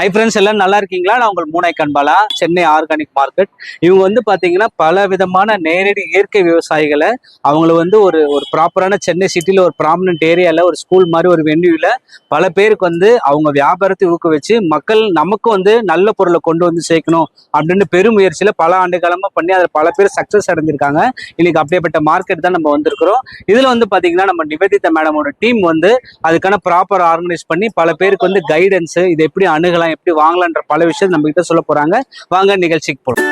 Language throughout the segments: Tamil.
ஹை ஃப்ரெண்ட்ஸ் எல்லாம் நல்லா இருக்கீங்களா? நான் உங்கள் மூனை கண்பாலா, சென்னை ஆர்கானிக் மார்க்கெட். இவங்க வந்து பார்த்தீங்கன்னா பல விதமான நேரடி இயற்கை விவசாயிகளை அவங்கள வந்து ஒரு ஒரு ப்ராப்பரான சென்னை சிட்டியில் ஒரு ப்ராமினன்ட் ஏரியாவில் ஒரு ஸ்கூல் மாதிரி ஒரு வென்யூவில் பல பேருக்கு வந்து அவங்க வியாபாரத்தை ஊக்குவிச்சு மக்கள் நமக்கும் வந்து நல்ல பொருளை கொண்டு வந்து சேர்க்கணும் அப்படின்னு பெரும் முயற்சியில் பல ஆண்டு காலமாக பண்ணி அதில் பல பேர் சக்ஸஸ் அடைஞ்சிருக்காங்க. இன்னைக்கு அப்படியேப்பட்ட மார்க்கெட் தான் நம்ம வந்திருக்கிறோம். இதில் வந்து பார்த்தீங்கன்னா நம்ம நிவேதிதா மேடமோட டீம் வந்து அதுக்கான ப்ராப்பர் ஆர்கனைஸ் பண்ணி பல பேருக்கு வந்து கைடன்ஸ், இது எப்படி அணுகலாம், எப்படி வாங்கலாம்ன்ற பல விஷயம் நம்ம கிட்ட சொல்ல போறாங்க. வாங்க நிகழ்ச்சிக்கு போறோம்.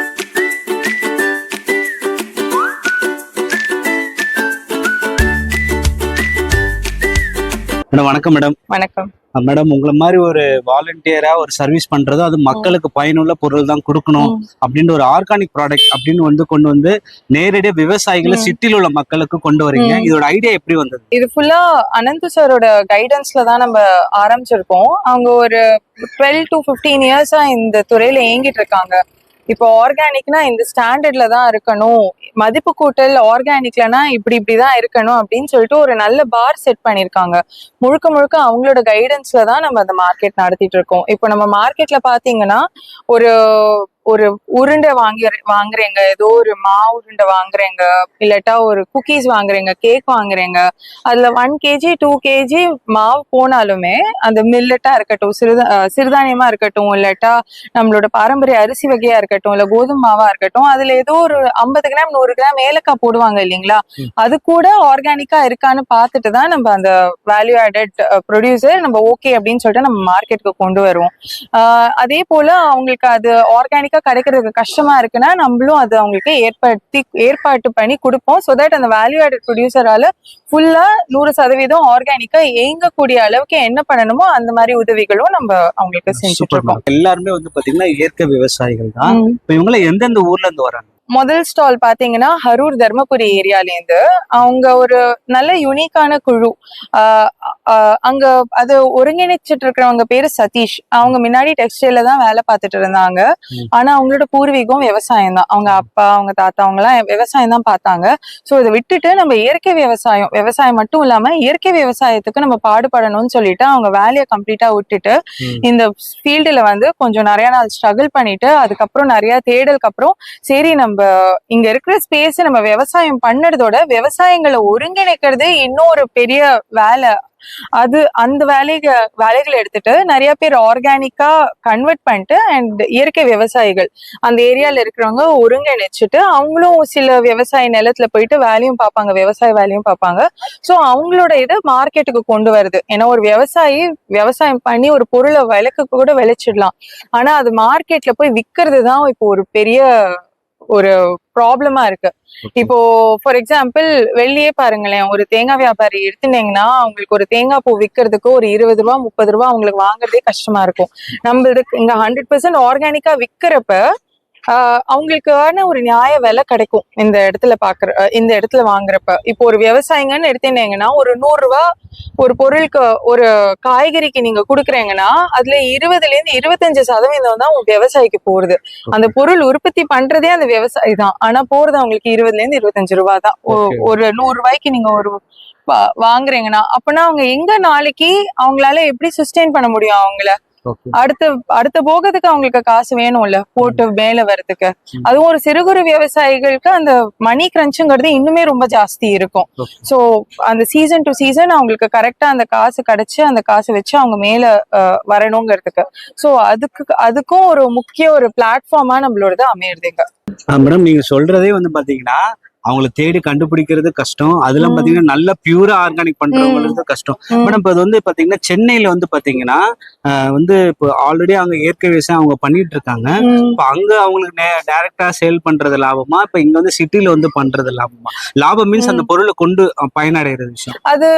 மேடம் வணக்கம். மேடம் வணக்கம். மேடம், உங்களை மாதிரி ஒரு வாலண்டியரா ஒரு சர்வீஸ் பண்றதோ அது மக்களுக்கு பயனுள்ள பொருள் தான் கொடுக்கணும் அப்படின்னு ஒரு ஆர்கானிக் ப்ராடக்ட் அப்படின்னு வந்து கொண்டு வந்து நேரடியா விவசாயிகளை சிட்டில உள்ள மக்களுக்கு கொண்டு வரீங்க. இதோட ஐடியா எப்படி வந்தது? இது ஃபுல்லா அனந்து சாரோட கைடன்ஸ்ல தான் நம்ம ஆரம்பிச்சிருக்கோம். அவங்க ஒரு 12 to 15 இயர்ஸா இந்த துறையில இயங்கிட்டு இருக்காங்க. இப்போ ஆர்கானிக்னா இந்த ஸ்டாண்டர்ட்ல தான் இருக்கணும், மதிப்பு கூட்டல் ஆர்கானிக்லனா இப்படிதான் இருக்கணும் அப்படின்னு சொல்லிட்டு ஒரு நல்ல பார் செட் பண்ணிருக்காங்க. முழுக்க முழுக்க அவங்களோட கைடன்ஸ்ல தான் நம்ம அந்த மார்க்கெட் நடத்திட்டு இருக்கோம். இப்போ நம்ம மார்க்கெட்ல பாத்தீங்கன்னா ஒரு ஒரு உருண்டை வாங்குறீங்க, ஏதோ ஒரு மாவு உருண்டை வாங்குறீங்க, இல்லாட்டா ஒரு குக்கீஸ் வாங்குறீங்க, கேக் வாங்குறீங்க, அதுல 1 kg 2 kg மாவு போனாலுமே அந்த மில்லட்டா இருக்கட்டும், சிறுதானியமா இருக்கட்டும், இல்லாட்டா நம்மளோட பாரம்பரிய அரிசி வகையா இருக்கட்டும், இல்ல கோதுமை மாவா இருக்கட்டும், அதுல ஏதோ ஒரு 50 கிராம் 100 கிராம் ஏலக்காய் போடுவாங்க இல்லைங்களா? அது கூட ஆர்கானிக்கா இருக்கான்னு பார்த்துட்டு தான் நம்ம அந்த வேல்யூ ஆடட் ப்ரொடியூசர் நம்ம ஓகே அப்படின்னு சொல்லிட்டு நம்ம மார்க்கெட்டுக்கு கொண்டு வருவோம். அதே போல அவங்களுக்கு அது ஆர்கானிக் கிடைக்கிறதுக்கு கஷ்டமா இருக்குன்னா நம்மளும் அது அவங்களுக்கு ஏற்பாட்டு பண்ணி கொடுப்போம். சோ தட் அந்த வேல்யூ ஆடட் ப்ரொடியூசரால ஃபுல்லா 100% ஆர்கானிக்கா இயங்கக்கூடிய அளவுக்கு என்ன பண்ணணுமோ அந்த மாதிரி உதவிகளும் நம்ம அவங்களுக்கு செஞ்சுட்டு இருக்கோம். எல்லாருமே வந்து பாத்தீங்கன்னா இயற்கை விவசாயிகள் தான். இப்ப இவங்க எந்தெந்த ஊர்ல இருந்து வராங்க? முதல் ஸ்டால் பாத்தீங்கன்னா ஹரூர் தர்மபுரி ஏரியால இருந்து அவங்க ஒரு நல்ல யூனிக்கான குழு. அங்க அது ஒருங்கிணைச்சிட்டு இருக்கிறவங்க பேரு சதீஷ். அவங்க முன்னாடி டெக்ஸ்டைல தான் வேலை பார்த்துட்டு இருந்தாங்க. ஆனா அவங்களோட பூர்வீகம் விவசாயம் தான். அவங்க அப்பா அவங்க தாத்தா அவங்க எல்லாம் விவசாயம் தான் பார்த்தாங்க. சோ இதை விட்டுட்டு நம்ம இயற்கை விவசாயம் மட்டும் இல்லாம இயற்கை விவசாயத்துக்கு நம்ம பாடுபடணும்னு சொல்லிட்டு அவங்க வேலையை கம்ப்ளீட்டா விட்டுட்டு இந்த ஃபீல்டுல வந்து கொஞ்சம் நிறைய நாள் ஸ்ட்ரகிள் பண்ணிட்டு அதுக்கப்புறம் நிறைய தேடலுக்கு அப்புறம் சரி நம்ம இங்க இருக்கிற ஸ்பேஸ் நம்ம விவசாயம் பண்ணறதோட விவசாயங்களை ஒருங்கிணைக்கிறது இன்னும் ஒரு பெரிய வேலை. அது அந்த வேலைகளை எடுத்துட்டு நிறைய பேர் ஆர்கானிக்கா கன்வெர்ட் பண்ணிட்டு அண்ட் இயற்கை விவசாயிகள் அந்த ஏரியால இருக்கிறவங்க ஒருங்கிணைச்சிட்டு அவங்களும் சில விவசாய நிலத்துல போயிட்டு வேலையும் பார்ப்பாங்க, விவசாய வேலையும் பார்ப்பாங்க. சோ அவங்களோட இதை மார்க்கெட்டுக்கு கொண்டு வருது. ஏன்னா ஒரு விவசாயி விவசாயம் பண்ணி ஒரு பொருளை விலைக்கு கூட விளைச்சிடலாம், ஆனா அது மார்க்கெட்ல போய் விற்கிறது தான் இப்போ ஒரு பெரிய ஒரு ப்ராப்ளமா இருக்கு. இப்போ ஃபார் எக்ஸாம்பிள் வெளியே பாருங்களேன், ஒரு தேங்காய் வியாபாரி எடுத்துட்டீங்கன்னா அவங்களுக்கு ஒரு தேங்காய் பூ விற்கிறதுக்கு ஒரு 20 ரூபா 30 ரூபா அவங்களுக்கு வாங்குறதே கஷ்டமா இருக்கும். நம்மளுக்கு இங்க 100% ஆர்கானிக்கா விற்கிறப்ப அவங்களுக்கான ஒரு நியாய விலை கிடைக்கும் இந்த இடத்துல வாங்குறப்ப. இப்போ ஒரு விவசாயிங்கன்னு எடுத்துட்டீங்கன்னா ஒரு 100 ரூபா ஒரு பொருளுக்கு ஒரு காய்கறிக்கு நீங்க குடுக்குறீங்கன்னா அதுல 20-25% தான் உங்க விவசாயிக்கு போறது. அந்த பொருள் உற்பத்தி பண்றதே அந்த விவசாயி தான், ஆனா போறது அவங்களுக்கு 20-25 ரூபா தான். ஒரு 100 ரூபாய்க்கு நீங்க ஒரு வாங்குறீங்கன்னா அப்பனா அவங்க எங்க நாளைக்கு அவங்களால எப்படி சஸ்டெயின் பண்ண முடியும்? அவங்கள அடுத்த போகிறதுக்கு அவங்களுக்கு காசு வேணும்ல போட்டு மேல வர்றதுக்கு. அதுவும் ஒரு சிறு குறு விவசாயிகளுக்கு அந்த மணி கிரன்ச்சுங்கிறது இன்னுமே ரொம்ப ஜாஸ்தி இருக்கும். சோ அந்த சீசன் டு சீசன் அவங்களுக்கு கரெக்டா அந்த காசு கிடைச்சு அந்த காசு வச்சு அவங்க மேல வரணுங்கிறதுக்கு. சோ அதுக்கும் ஒரு முக்கிய ஒரு பிளாட்ஃபார்மா நம்மளோடது அமையுதுங்க. மேடம், நீங்க சொல்றதே வந்து பாத்தீங்கன்னா அவங்களை தேடி கண்டுபிடிக்கிறது கஷ்டம். அதெல்லாம் பாத்தீங்கன்னா நல்ல பியூரா ஆர்கானிக் பண்றவங்களுக்கு கஷ்டம். மேடம், இப்ப அது வந்து பாத்தீங்கன்னா சென்னையில வந்து பாத்தீங்கன்னா வந்து இப்போ ஆல்ரெடி அவங்க இயற்கை விவசாயம் அவங்க பண்ணிட்டு இருக்காங்க. இப்ப அங்க அவங்களுக்கு டைரக்டா சேல் பண்றது லாபமா, இப்ப இங்க வந்து சிட்டில வந்து பண்றது லாபமா? லாபம் மீன்ஸ் அந்த பொருளை கொண்டு பயனடைகிற விஷயம். அது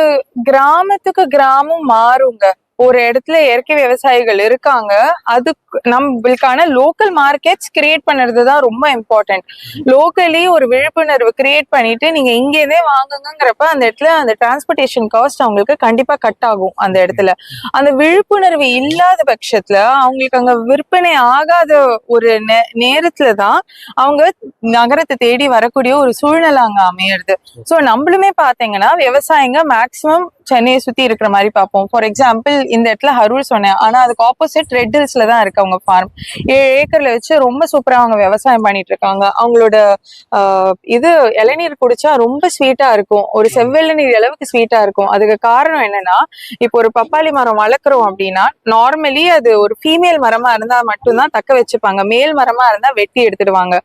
கிராமத்துக்கு கிராமம் மாறுங்க. ஒரு இடத்துல இயற்கை விவசாயிகள் இருக்காங்க, அது நம்மளுக்கான லோக்கல் மார்க்கெட்ஸ் கிரியேட் பண்றதுதான் ரொம்ப இம்பார்ட்டன்ட். லோக்கலி ஒரு விழிப்புணர்வு கிரியேட் பண்ணிட்டு நீங்க இங்கேயே வாங்குங்கிறப்ப அந்த இடத்துல அந்த டிரான்ஸ்போர்டேஷன் காஸ்ட் அவங்களுக்கு கண்டிப்பா கட் ஆகும். அந்த இடத்துல அந்த விழிப்புணர்வு இல்லாத பட்சத்துல அவங்களுக்கு அங்க விற்பனை ஆகாத ஒரு நேரத்துலதான் அவங்க நகரத்தை தேடி வரக்கூடிய ஒரு சூழ்நிலை அங்க அமையிறது. சோ நம்மளுமே பாத்தீங்கன்னா விவசாயிங்க மேக்சிமம் சென்னையை சுத்தி இருக்கிற மாதிரி பார்ப்போம். ஃபார் எக்ஸாம்பிள் இந்த இடத்துல ஹரூர் சொன்னேன், ஆனா அதுக்கு ஆப்போசிட் ரெட் ஹில்ஸ்ல தான் இருக்கு அவங்க ஃபார்ம். 7 ஏக்கர்ல வச்சு ரொம்ப சூப்பரா அவங்க விவசாயம் பண்ணிட்டு இருக்காங்க. அவங்களோட இது இளநீர் குடிச்சா ரொம்ப ஸ்வீட்டா இருக்கும், ஒரு செவ்விளநீர் அளவுக்கு ஸ்வீட்டா இருக்கும். அதுக்கு காரணம் என்னன்னா, இப்போ ஒரு பப்பாளி மரம் வளர்க்குறோம் அப்படின்னா நார்மலி அது ஒரு ஃபீமேல் மரமா இருந்தா மட்டும்தான் தக்க வச்சுப்பாங்க, மேல் மரமா இருந்தா வெட்டி எடுத்துடுவாங்க.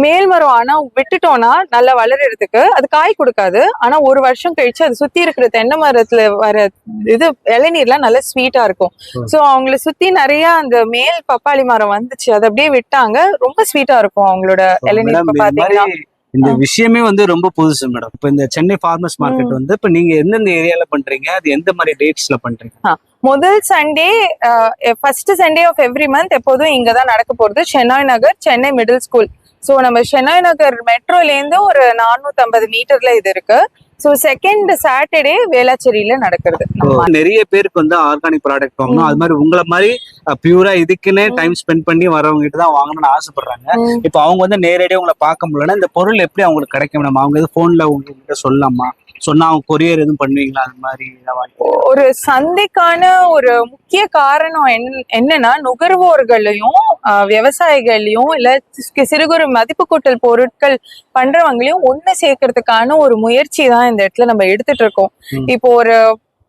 மேல் மரம் ஆனா விட்டுட்டோம்னா நல்லா வளர்றதுக்கு அது காய் கொடுக்காது. ஆனா ஒரு வருஷம் கழிச்சு அது சுத்தி இருக்கிற தென்னை மரத்துல வர இது இளநீர்லாம் நல்லா ஸ்வீட்டா இருக்கும். சோ அவங்கள சுத்தி நிறைய அந்த மேல் பப்பாளி மரம் வந்துச்சு, அதை அப்படியே விட்டாங்க. ரொம்ப ஸ்வீட்டா இருக்கும் அவங்களோட இளநீர். இப்ப பாத்தீங்கன்னா இந்த விஷயமே வந்து ரொம்ப புதுசு மேடம். இப்ப இந்த சென்னை ஃபார்மர்ஸ் மார்க்கெட் வந்து இப்ப நீங்க எந்தெந்த ஏரியால பண்றீங்க, அது எந்த மாதிரி டேட்ஸ்ல பண்றீங்க? முதல் Sunday, first Sunday of every month எப்போதும் இங்கதான் நடக்க போறது. Chennai Nagar, Chennai middle school. So நம்ம சென்னாய் நகர் மெட்ரோலேருந்து ஒரு 450 மீட்டர்ல இது இருக்கு. ஸோ செகண்ட் சாட்டர்டே வேளாச்சேரியில நடக்கிறது. நிறைய பேருக்கு வந்து ஆர்கானிக் ப்ராடக்ட் வாங்கணும், அது மாதிரி உங்களை மாதிரி பியூரா இதுக்குன்னே டைம் ஸ்பெண்ட் பண்ணி வரவங்க கிட்ட தான் வாங்கணும்னு ஆசைப்படுறாங்க. இப்போ அவங்க வந்து நேரடியாக உங்களை பார்க்க முடியலன்னா இந்த பொருள் எப்படி அவங்களுக்கு கிடைக்கும் மேடம்? அவங்க எது போன்ல உங்ககிட்ட சொல்லலாமா? சொன்னா அவங்க கொரியர் எதுவும் பண்ணுவீங்களா? அது மாதிரி ஒரு சந்தைக்கான ஒரு முக்கிய காரணம் என்னன்னா, நுகர்வோர்களையும் விவசாயிகளையும் இல்ல சிறு குறு மதிப்பு கூட்டல் பொருட்கள் பண்றவங்களையும் ஒண்ணு சேர்க்கறதுக்கான ஒரு முயற்சி தான் இந்த இடத்துல நம்ம எடுத்துட்டு இருக்கோம். இப்போ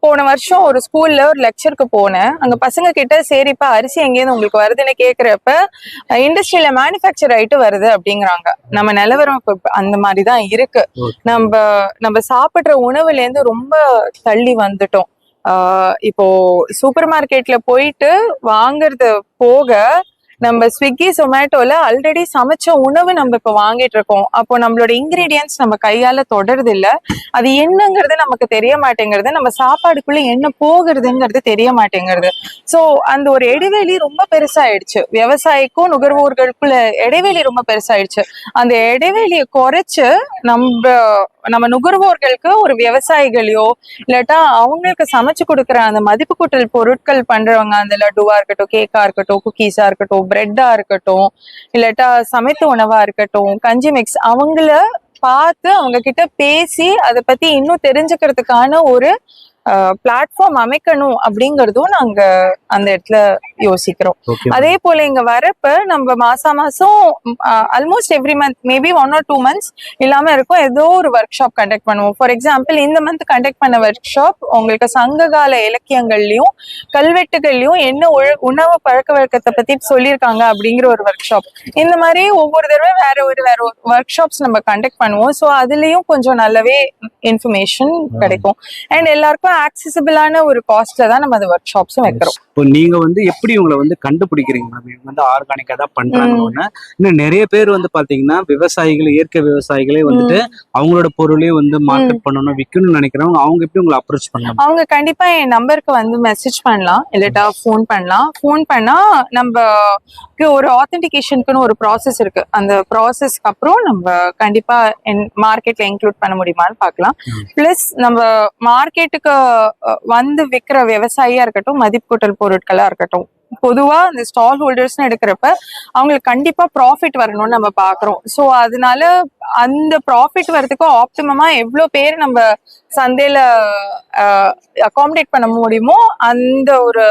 போன வருஷம் ஒரு ஸ்கூல்ல ஒரு லெக்சருக்கு போனேன். அங்க பசங்க கிட்ட சரிப்பா அரிசி எங்கேயிருந்து உங்களுக்கு வருதுன்னு கேக்குறப்ப இண்டஸ்ட்ரியில மேனுஃபேக்சர் ஆயிட்டு வருது அப்படிங்கிறாங்க. நம்ம நிலவரம் இப்ப அந்த மாதிரிதான் இருக்கு. நம்ம சாப்பிடுற உணவுல இருந்து ரொம்ப தள்ளி வந்துட்டோம். இப்போ சூப்பர் மார்க்கெட்ல போயிட்டு வாங்குறது போக நம்ம ஸ்விக்கி சொமேட்டோல ஆல்ரெடி சமைச்ச உணவு நம்ம இப்ப வாங்கிட்டு இருக்கோம். அப்போ நம்மளோட இன்கிரீடியன்ஸ் நம்ம கையால தொடருது இல்ல, அது என்னங்கிறது நமக்கு தெரிய மாட்டேங்கிறது, நம்ம சாப்பாடுக்குள்ள என்ன போகிறதுங்கிறது தெரிய மாட்டேங்கிறது. சோ அந்த ஒரு இடைவெளி ரொம்ப பெருசாயிடுச்சு, விவசாயிக்கும் நுகர்வோர்களுக்குள்ள இடைவெளி ரொம்ப பெருசாயிடுச்சு. அந்த இடைவெளியை குறைச்சு நம்ம நுகர்வோர்களுக்கு ஒரு விவசாயிகளையோ இல்லாட்டா அவங்களுக்கு சமைச்சு கொடுக்குற அந்த மதிப்பு கூட்டல் பொருட்கள் பண்றவங்க, அந்த லட்டுவா இருக்கட்டும், கேக்கா இருக்கட்டும், குக்கீஸா இருக்கட்டும், பிரெட்டா இருக்கட்டும், இல்லாட்டா சமைத்த உணவா இருக்கட்டும், கஞ்சி மிக்ஸ், அவங்கள பார்த்து அவங்க கிட்ட பேசி அதை பத்தி இன்னும் தெரிஞ்சுக்கிறதுக்கான ஒரு பிளாட்ஃபார்ம் அமைக்கணும் அப்படிங்கறதும் நாங்க அந்த இடத்துல யோசிக்கிறோம். அதே போல இங்க வரப்ப நம்ம மாசம் almost every month maybe 1 or 2 months இல்லாம இருக்கும், ஏதோ ஒரு ஒர்க் ஷாப் கண்டக்ட் பண்ணுவோம். ஃபார் எக்ஸாம்பிள் இந்த மந்த் கண்டக்ட் பண்ண ஒர்க் ஷாப் உங்களுக்கு சங்ககால இலக்கியங்கள்லயும் கல்வெட்டுகள்லயும் என்ன உணவு பழக்க வழக்கத்தை பத்தி சொல்லியிருக்காங்க அப்படிங்கிற ஒரு ஒர்க் ஷாப். இந்த மாதிரி ஒவ்வொரு தடவை வேற ஒரு ஒர்க் ஷாப்ஸ் நம்ம கண்டக்ட் பண்ணுவோம். ஸோ அதுலயும் கொஞ்சம் நல்லாவே இன்ஃபர்மேஷன் கிடைக்கும். அண்ட் எல்லாருக்கும் ஆக்சசிபிளான ஒரு காஸ்ட்ல தான் நம்ம அந்த ஒர்க் ஷாப்ஸும் வைக்கிறோம். இப்போ நீங்க வந்து எப்படி உங்களை வந்து கண்டுபிடிக்கிறீங்க மேம்? இவங்க வந்து ஆர்கானிக்கா தான் பண்றாங்கன்னு. இன்னும் நிறைய பேர் வந்து பாத்தீங்கன்னா விவசாயிகள், இயற்கை விவசாயிகளே வந்துட்டு அவங்களோட பொருளையும் வந்து மார்க்கெட் பண்ணணும், விற்கணும்னு நினைக்கிறவங்க, அவங்க எப்படி உங்களை அப்ரோச் பண்ணலாம்? அவங்க கண்டிப்பா என் நம்பருக்கு வந்து மெசேஜ் பண்ணலாம், இல்லாட்டா ஃபோன் பண்ணலாம். ஃபோன் பண்ணா நம்ம ஒரு ஆத்தென்டிகேஷனுக்குன்னு ஒரு ப்ராசஸ் இருக்கு. அந்த ப்ராசஸ்க்கு அப்புறம் நம்ம கண்டிப்பா மார்க்கெட்ல இன்க்ளூட் பண்ண முடியுமான்னு பார்க்கலாம். பிளஸ் நம்ம மார்க்கெட்டுக்கு வந்து விற்கிற விவசாயியா இருக்கட்டும், மதிப்பு கூட்டல் பொருட்களா இருக்கட்டும், பொதுவா இந்த ஸ்டால் ஹோல்டர்ஸ்னு எடுக்கிறப்ப அவங்களுக்கு கண்டிப்பா ப்ராஃபிட் வரணும்னு நம்ம பாக்குறோம். ஸோ அதனால அந்த ப்ராஃபிட் வரதுக்கு ஆப்டிமமா எவ்வளவு பேர் நம்ம சந்தையில அகாமடேட் பண்ண முடியுமோ அந்த ஒரு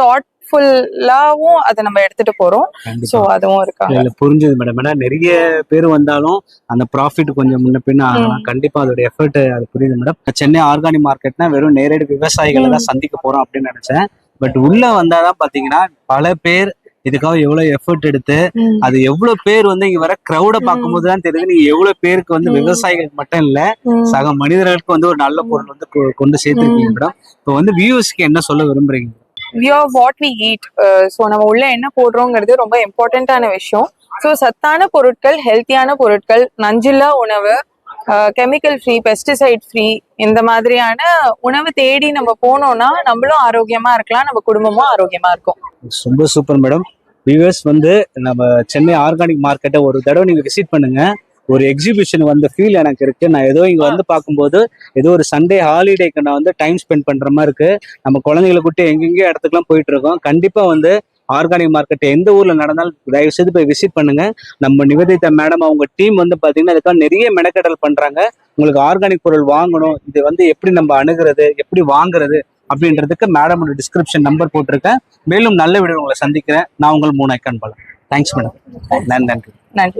தாட்ஃபுல்லாவும் அதை நம்ம எடுத்துட்டு போறோம். ஸோ அதுவும் இருக்காங்க. புரிஞ்சது மேடம். ஏன்னா நிறைய பேர் வந்தாலும் அந்த ப்ராஃபிட் கொஞ்சம் முன்ன பின்ன ஆகலாம். கண்டிப்பா அதோட எஃபர்ட் அது புரியுது மேடம். சென்னை ஆர்கானிக் மார்க்கெட்னா வெறும் நேரடி விவசாயிகளை தான் சந்திக்க போறோம் அப்படின்னு நினைச்சேன். பட் உள்ள வந்தாதான் பாத்தீங்கன்னா பல பேர் இதுக்காக எவ்வளவு எஃபர்ட் எடுத்து, அது எவ்வளவு பேர் வந்து இங்க வர கிரௌட பார்க்கும்போது தான் தெரியுது நீங்க எவ்வளவு பேருக்கு வந்து விவசாயிகளுக்கு மட்டும் இல்ல சக மனிதர்களுக்கு வந்து ஒரு நல்ல பொருள் வந்து கொண்டு சேர்த்திருக்கீங்க மேடம். இப்போ வந்து வியூவர்ஸ்க்கு என்ன சொல்ல விரும்புறீங்க? we are what we eat. So நம்ம உள்ள என்ன போடுறோங்கிறது ரொம்ப இம்பார்ட்டன்டான விஷயம். ஸோ சத்தான பொருட்கள், ஹெல்த்தியான பொருட்கள், நஞ்சில்லா உணவு, கெமிக்கல் ஃப்ரீ, பெஸ்டிசைட் ஃப்ரீ, இந்த மாதிரியான உணவு தேடி நம்ம போனோம்னா நம்மளும் ஆரோக்கியமா இருக்கலாம், நம்ம குடும்பமும் ஆரோக்கியமா இருக்கும். ரொம்ப சூப்பர் மேடம். வியூவர்ஸ் வந்து நம்ம சென்னை ஆர்கானிக் மார்க்கெட்டை ஒரு தடவை நீங்க விசிட் பண்ணுங்க. ஒரு எக்ஸிபிஷன் வந்த ஃபீல் எனக்கு இருக்கு. நான் ஏதோ இங்க வந்து பார்க்கும்போது ஏதோ ஒரு சண்டே ஹாலிடேக்கு நான் வந்து டைம் ஸ்பெண்ட் பண்ற மாதிரி இருக்கு. நம்ம குழந்தைகளை கூட்டி எங்கெங்கயோ இடத்துக்குலாம் போயிட்டு இருக்கோம். கண்டிப்பா வந்து ஆர்கானிக் மார்க்கெட் எந்த ஊர்ல நடந்தாலும் தயவு செய்து போய் விசிட் பண்ணுங்க. நம்ம நிவேதிதா மேடம் அவங்க டீம் வந்து பாத்தீங்கன்னா அதுக்காக நிறைய மெனக்கெடல் பண்றாங்க. உங்களுக்கு ஆர்கானிக் பொருள் வாங்கணும், இது வந்து எப்படி நம்ம அணுகிறது, எப்படி வாங்குறது அப்படின்றதுக்கு மேடமோட டிஸ்கிரிப்ஷன் நம்பர் போட்டிருக்கேன். மேலும் நல்ல வீடியோ உங்களை சந்திக்கிறேன். நான் உங்கள் மூனாய்க்கன் பாலா. Thanks madam. நன்றி. நன்றி.